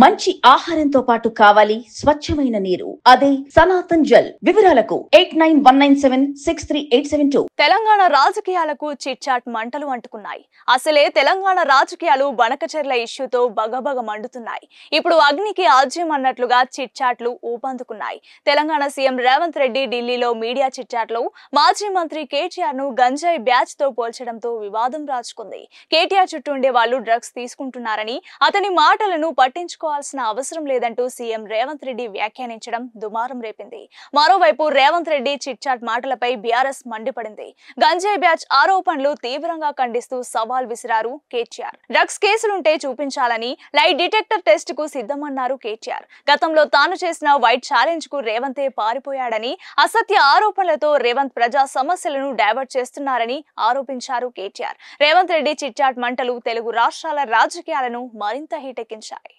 మంచి ఆహారంతో పాటు కావాలి స్వచ్ఛమైన నీరు. అదే సనాతన్ జల్. వివరాలకు 8919763872. తెలంగాణ రాజకీయాలకు చిట్చాట్ మంటలు అంటుకున్నాయి. అసలే తెలంగాణ రాజకీయాలు బనకచెర్ల ఇష్యూతో బగబగ మండుతున్నాయి. ఇప్పుడు అగ్నికి ఆజ్యం అన్నట్లుగా చిట్చాట్లు ఊపందుకున్నాయి. తెలంగాణ సీఎం రేవంత్ రెడ్డి ఢిల్లీలో మీడియా చిట్చాట్లో మాజీ మంత్రి కేటీఆర్ ను గంజాయి బ్యాచ్ తో పోల్చడంతో వివాదం రాజుకుంది. కేటీఆర్ చుట్టూ ఉండే వాళ్ళు డ్రగ్స్ తీసుకుంటున్నారని, అతని మాటలను పట్టించుకోవాల్సిన అవసరం లేదంటూ సీఎం రేవంత్ రెడ్డి వ్యాఖ్యానించడం దుమారం రేపింది. మరోవైపు రేవంత్ రెడ్డి చిట్చాట్ మాటలపై బీఆర్ఎస్ మండిపడింది. గంజాయి బ్యాచ్ ఆరోపణలు తీవ్రంగా ఖండిస్తూ సవాల్ విసిరారు కేటీఆర్. డ్రగ్స్ కేసులుంటే చూపించాలని లైట్ డిటెక్టర్ టెస్ట్ కు సిద్ధమన్నారు కేటీఆర్. గతంలో తాను చేసిన వైట్ ఛాలెంజ్ కు రేవంతే పారిపోయాడని, అసత్య ఆరోపణలతో రేవంత్ ప్రజా సమస్యలను డైవర్ట్ చేస్తున్నారని ఆరోపించారు కేటీఆర్. రేవంత్ రెడ్డి చిట్చాట్ మంటలు తెలుగు రాష్ట్రాల రాజకీయాలను మరింత హీటెక్కించాయి.